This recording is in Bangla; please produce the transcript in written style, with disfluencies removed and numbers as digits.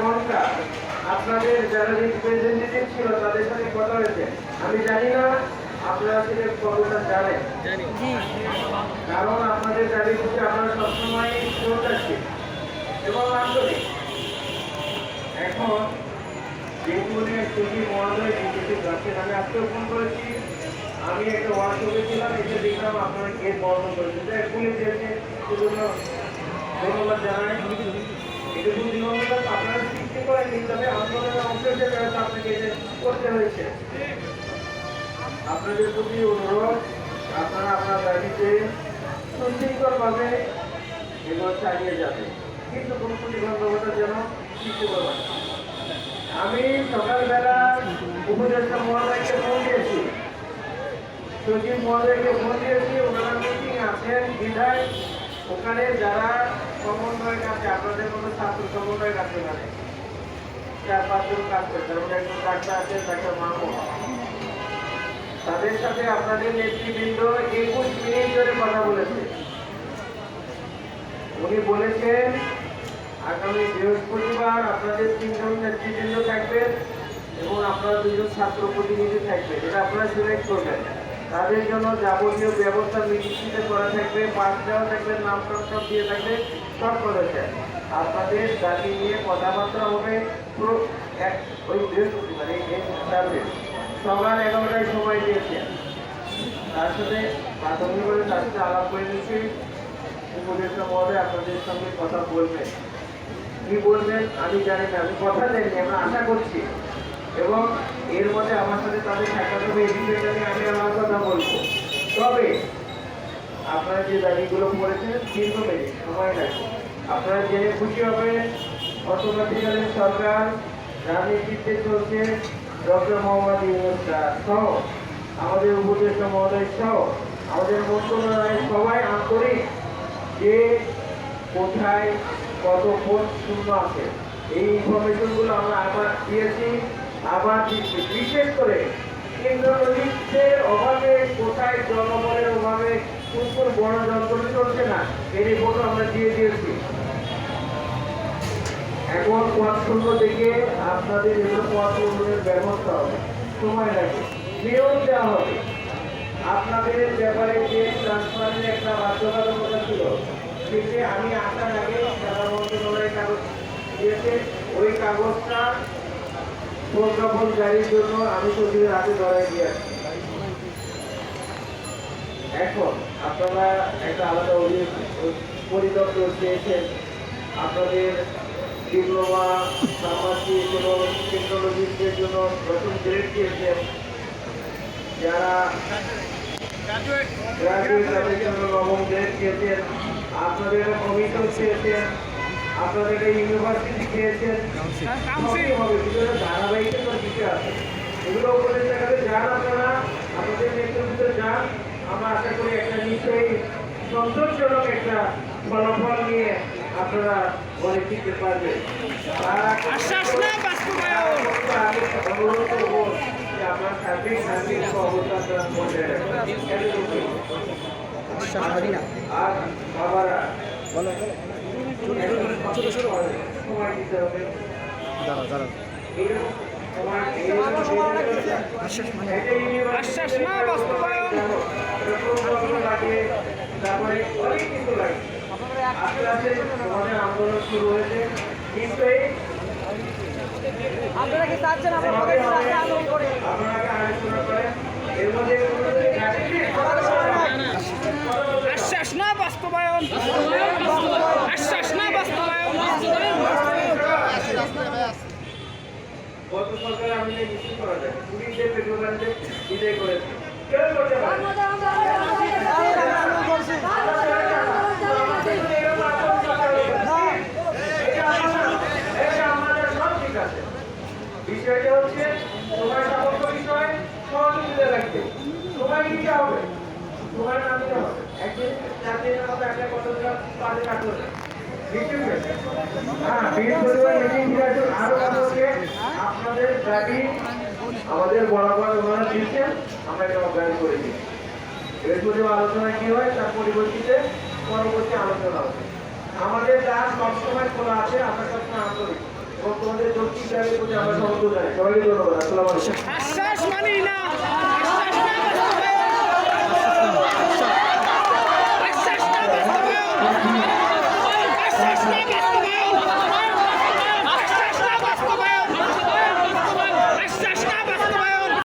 ঘন্টা আপনাদের যারা রিপ্রেজেন্টেটিভ ছিল তাদের সাথে কথা হয়েছে। আমি জানি না আপনারা সেটা কতটা জানেন, কারণ আপনাদের দাবি হচ্ছে আপনারা সবসময় শ্রদ্ধাশীল এবং আন্তরিক। এখন যেহেতু সুখী মহোদয় বিজেপি যাচ্ছেন, আমি আজকেও ফোন করেছি, আমি একটা ওয়ার্কশপে ছিলাম, এসে দেখলাম আপনারা গেট বন্ধ করেছেন, তাই পুলিশ এসে সেজন্য ধন্যবাদ জানাই। এটুকু বিনম্রতা আপনারা সৃষ্টি করে নিতে হবে, আন্দোলনের অংশ হিসেবে আপনাকে এটা করতে হয়েছে। আপনাদের প্রতি অনুরোধ, আপনারা আপনার দাবিতে সুশৃঙ্খলভাবে এগুলো চালিয়ে যাবে, কিন্তু কোনো প্রতিবন্ধকতা যেন সৃষ্টি করবেন। আমি সকালবেলা উপদেষ্টা মহোদয়কে ফোন দিয়েছি, সচিব মহোদয়কে ফোন দিয়েছি, ওনারা মিটিং আছেন বিধায় ওখানে যারা সমন্বয়ের কাছে আপনাদের মতো ছাত্র সমন্বয়ের কাছে ওখানে 4-5 জন কাজ করে, তার মধ্যে একজন ডাক্তার আছেন, ডাক্তার মাহমুদ, তাদের সাথে আপনাদের নেতৃবৃন্দ 21 মিনিট ধরে কথা বলেছে। উনি বলেছেন আগামী বৃহস্পতিবার আপনাদের 3 জন নেতৃবৃন্দ থাকবেন এবং আপনারা 2 জন ছাত্র প্রতিনিধি থাকবেন, এটা আপনারা সিলেক্ট করবেন। তাদের জন্য যাবতীয় ব্যবস্থা নিশ্চিত করা থাকবে, পাস দেওয়া থাকবে, নাম সব দিয়ে থাকবে, সব করেছে। আপনাদের দাবি নিয়ে কথাবার্তা হবে পুরো ওই বৃহস্পতিবার সকাল 11টায় সময় দিয়েছে। তার সাথে প্রাথমিকভাবে তার সাথে আলাপ করে নিচ্ছি, উপদেষ্টা মহোদয় আপনাদের সঙ্গে কথা বলবেন। কি বলবেন আমি জানি না, আমি কথা দেয়নি, আমরা আশা করছি, এবং এর মধ্যে আমার সাথে তাদের সাক্ষাৎ হবে, এই বিষয়টা নিয়ে আমি আমার কথা বলবো। তবে আপনারা যে দাবিগুলো করেছেন 3 মিনিট সময় লাগবে, আপনারা জেনে খুশি হবেন অন্তর্বর্তীকালীন সরকার যার নেতৃত্বে চলছে ডক্টর মোহাম্মদ ইউনূস সহ আমাদের উপদেষ্টা মহোদয় সহ আমাদের মন্ত্রণালয়ের সবাই আন্তরিক যে কোথায় কত পোস্ট শূন্য আছে এই ইনফরমেশনগুলো আমরা আবার দিয়েছি, আবার দিচ্ছি। বিশেষ করে কেন্দ্রীয় অভাবে কোথায় জনবলের অভাবে কোন কোন বড় যন্ত্র চলছে না এই রিপোর্টও আমরা দিয়ে দিয়েছি। এখন পথ শূন্য থেকে আপনাদের এগুলো পথ পূরণের ব্যবস্থা হবে, সময় লাগে, নিয়ম দেওয়া হবে। আপনাদের ব্যাপারে যে ট্রান্সফারের একটা বাধ্যবাধকতা ছিল, সেটি আমি আসার আগে সারা মন্ত্রণালয়ের কাগজ দিয়েছে, ওই কাগজটা প্রজ্ঞাপন জারির জন্য আমি সচিবের হাতে ধরাই দিয়ে আসছি। এখন আপনারা একটা আলাদা পরিদপ্তর চেয়েছেন, আপনাদের ডিপ্লোমা ফার্মাসি এবং টেকনোলজিস্টের জন্য নতুন গ্রেড দিয়েছেন, যারা গ্রাজুয়েট তাদের জন্য নবম গ্রেড দিয়েছেন, আপনাদের কমিশন চেয়েছেন, আপনাদের ইউনিভার্সিটি খেয়েছেন, হবে ভিতরে ধারাবাহিকতার বিষয় আছে, এগুলো উপদেশ দেখাতে যান, আপনারা আপনাদের নেতৃত্বে যান। আমরা আশা করি একটা নিশ্চয়ই সন্তোষজনক একটা ফলাফল নিয়ে আপনারা ঘরে ফিরতে পারবেন। অনুরোধ করবো যে আপনার সার্বিক অবস্থা আপনারা বজায় রাখবেন। আর বাবারা সময় দিতে হবে, তারপরে অনেক কিছু লাগে। আস্তে আস্তে তোমাদের আন্দোলন শুরু হয়েছে, কিন্তু আপনারা কি চাচ্ছেন আপনাকে আলোচনা করেন এর মধ্যে আশ্বাস না বাস্তবায়ন, আশ্বাস না বাস্তবায়ন। গত সরকারে আমি মিছিল করা যায়, পুলিশের পেট্রোলগানকে বিদায় করেছে, কেউ করতে পারে বিষয়টা হচ্ছে তোমার সাপেক্ষ বিষয়, সহযোগিতা লাগবে, সময় দিতে হবে, সময় না দিতে হবে। একদিন 4 দিনের মতো একটা কতটা পাশে কাটতে হবে। আপনাদের দাবি আমাদের বরাবর ওনারা দিচ্ছেন, আমরা এটা অগ্রাহ্য করে দিই। বৃহস্পতিবার আলোচনা কি হয় তার পরিবর্তিতে পরবর্তী আলোচনা হবে। আমাদের দ্বার সবসময় খোলা আছে, আমরা সবসময় আন্তরিক। এবং তোমাদের যৌক্তিক দাবির প্রতি আমরা সমর্থন জানাই। সবাইকে ধন্যবাদ। আসসালামু আলাইকুম। আশ্বাস মানি না